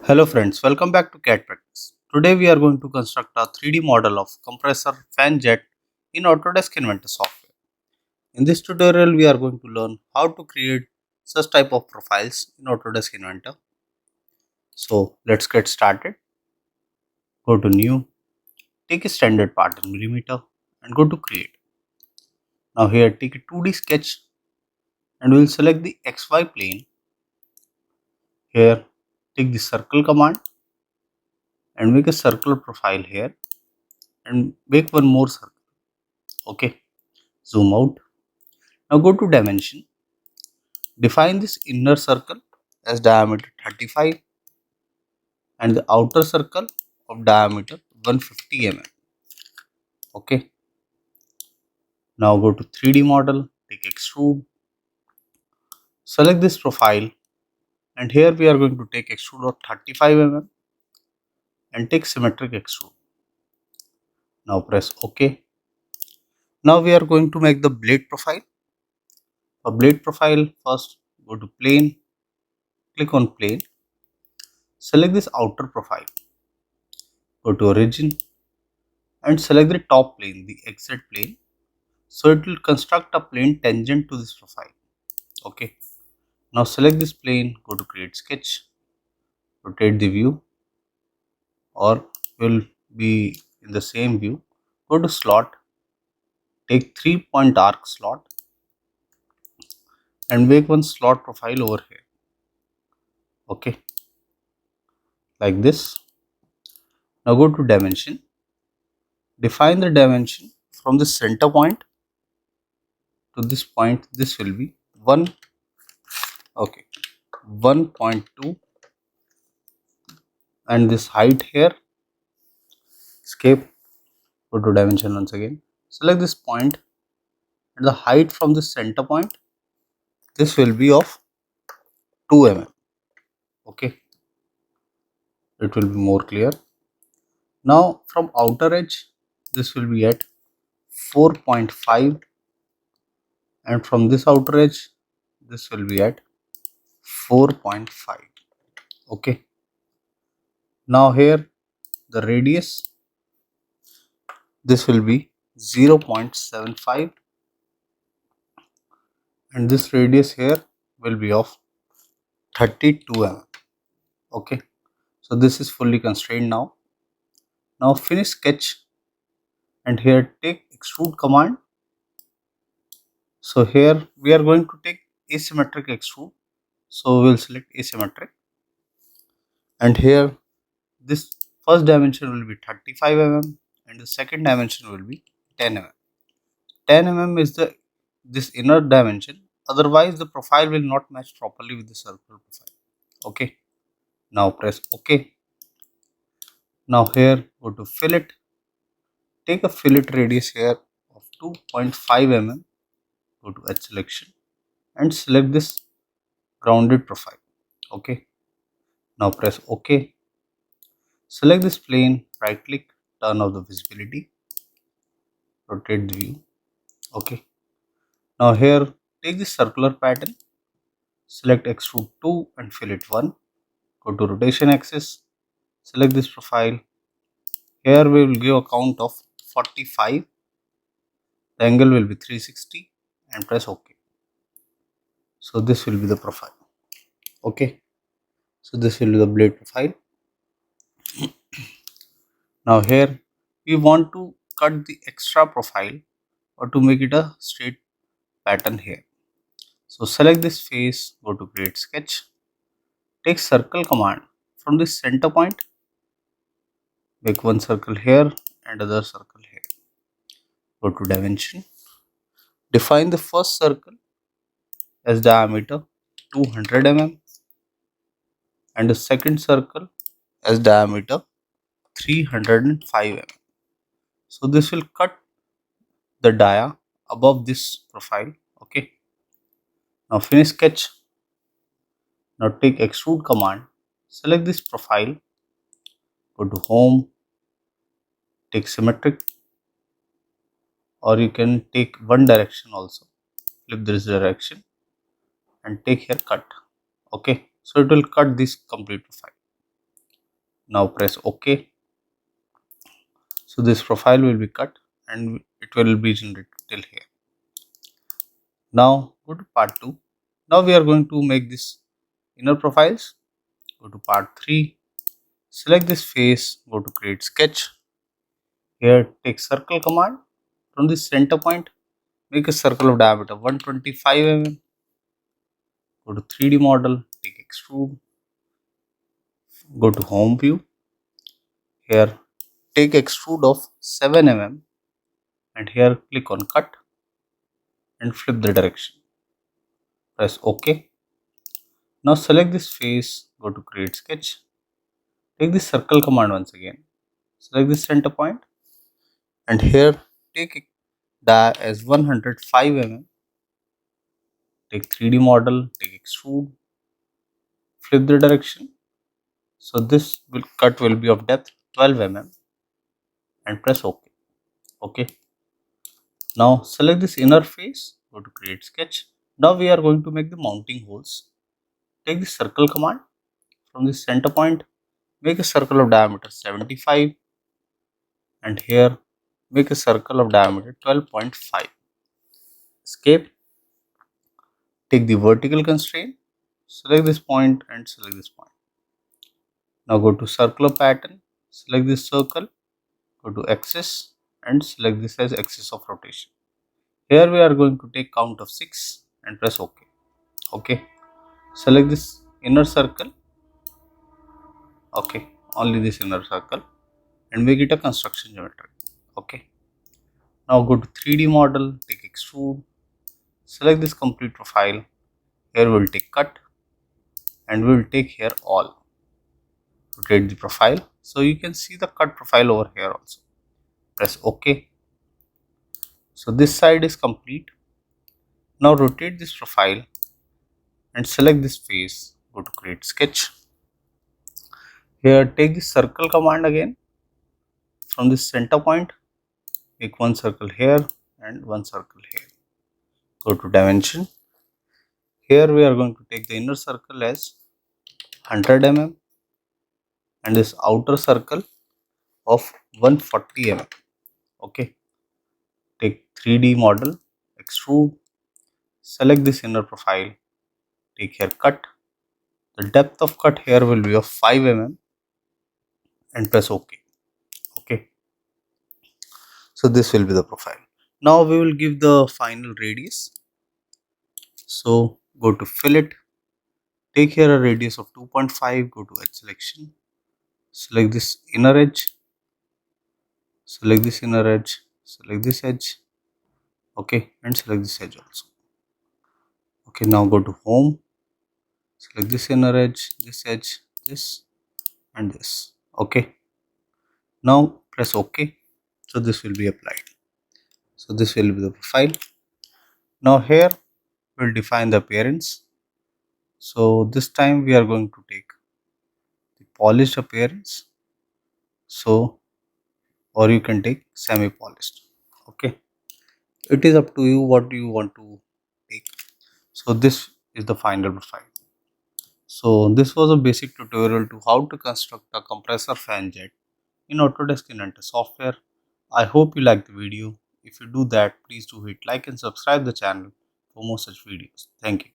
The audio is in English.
Hello friends, welcome back to CAD Practice. Today we are going to construct a 3D model of compressor fan jet in Autodesk Inventor software. In this tutorial we are going to learn how to create such type of profiles in Autodesk Inventor. So let's get started. Go to new, take a standard part in millimeter and go to create. Now here take a 2D sketch and we will select the XY plane. Here take the circle command and make a circular profile here and make one more circle. Okay, zoom out. Now go to dimension. Define this inner circle as diameter 35 and the outer circle of diameter 150 mm. Okay. Now go to 3D model, take extrude, select this profile and here we are going to take extrude of 35 mm and take symmetric extrude. Now press OK. Now we are going to make the blade profile. For blade profile, first go to plane, click on plane, select this outer profile, go to origin and select the top plane, the XZ plane. So it will construct a plane tangent to this profile. Okay. Now select this plane, go to create sketch, rotate the view or will be in the same view. Go to slot, take 3-point arc slot and make one slot profile over here. Okay. Like this. Now go to dimension. Define the dimension from the center point to this point. This will be 1.2 and this height here, escape, go to dimension once again, select this point and the height from the center point, this will be of 2 mm. Okay, it will be more clear. Now from outer edge this will be at 4.5 and from this outer edge this will be at 4.5. Okay, now here the radius, this will be 0.75 and this radius here will be of 32 mm. Okay, so this is fully constrained now. Now finish sketch and here take extrude command. So here we are going to take asymmetric extrude, so we will select asymmetric and here this first dimension will be 35 mm and the second dimension will be 10 mm. 10 mm is this inner dimension, otherwise the profile will not match properly with the circle profile. Okay, now press OK. Now here go to fillet, take a fillet radius here of 2.5 mm, go to edge selection and select this grounded profile. Okay, now press OK. Select this plane, right click, turn off the visibility, rotate the view. Okay, now here take this circular pattern, select extrude 2 and fillet 1, go to rotation axis, select this profile. Here we will give a count of 45, the angle will be 360 and press OK. So this will be the profile. Okay, so this will be the blade profile. Now here we want to cut the extra profile or to make it a straight pattern here. So select this face, go to create sketch, take circle command from the center point, make one circle here and other circle here. Go to dimension, define the first circle as diameter 200 mm and the second circle as diameter 305 mm. So this will cut the dia above this profile. Okay, now finish sketch. Now take extrude command, select this profile, go to home, take symmetric or you can take one direction also, flip this direction and take here cut. Okay, so it will cut this complete profile. Now press OK. So this profile will be cut and it will be generated till here. Now go to part 2. Now we are going to make this inner profiles. Go to part 3. Select this face. Go to create sketch. Here take circle command. From this center point, make a circle of diameter 125 mm. Go to 3D model. Take extrude. Go to home view. Here take extrude of 7 mm and here click on cut and flip the direction. Press OK. Now select this face, go to create sketch. Take this circle command once again. Select this center point and here take die as 105 mm. Take 3D model, take extrude, flip the direction. So this cut will be of depth 12 mm and press OK. OK. Now select this inner face, go to create sketch. Now we are going to make the mounting holes. Take the circle command. From this center point, make a circle of diameter 75 and here make a circle of diameter 12.5. Escape. Take the vertical constraint, select this point and select this point. Now go to circular pattern, select this circle, go to axis and select this as axis of rotation. Here we are going to take count of 6 and press OK. OK. Select this inner circle. OK. Only this inner circle and make it a construction geometry. OK. Now go to 3D model, take extrude, select this complete profile. Here we will take cut and we will take here all. Rotate the profile. So you can see the cut profile over here also. Press OK. So this side is complete. Now rotate this profile and select this face. Go to create sketch. Here take the circle command again. From this center point, make one circle here and one circle here. Go to dimension. Here we are going to take the inner circle as 100 mm and this outer circle of 140 mm. Okay. Take 3D model, extrude, select this inner profile, take here cut. The depth of cut here will be of 5 mm and press OK. Okay. So this will be the profile. Now we will give the final radius. So go to fillet, take here a radius of 2.5, go to edge selection, select this inner edge, select this inner edge, select this edge, okay, and select this edge also. Okay, now go to home, select this inner edge, this and this. Okay, now press OK. So this will be applied. So this will be the profile. Now here we'll define the appearance. So this time we are going to take the polished appearance. So or you can take semi polished. Okay, it is up to you what you want to take. So this is the final profile. So this was a basic tutorial to how to construct a compressor fan jet in Autodesk Inventor software. I hope you liked the video. If you do that, please do hit like and subscribe the channel for more such videos. Thank you.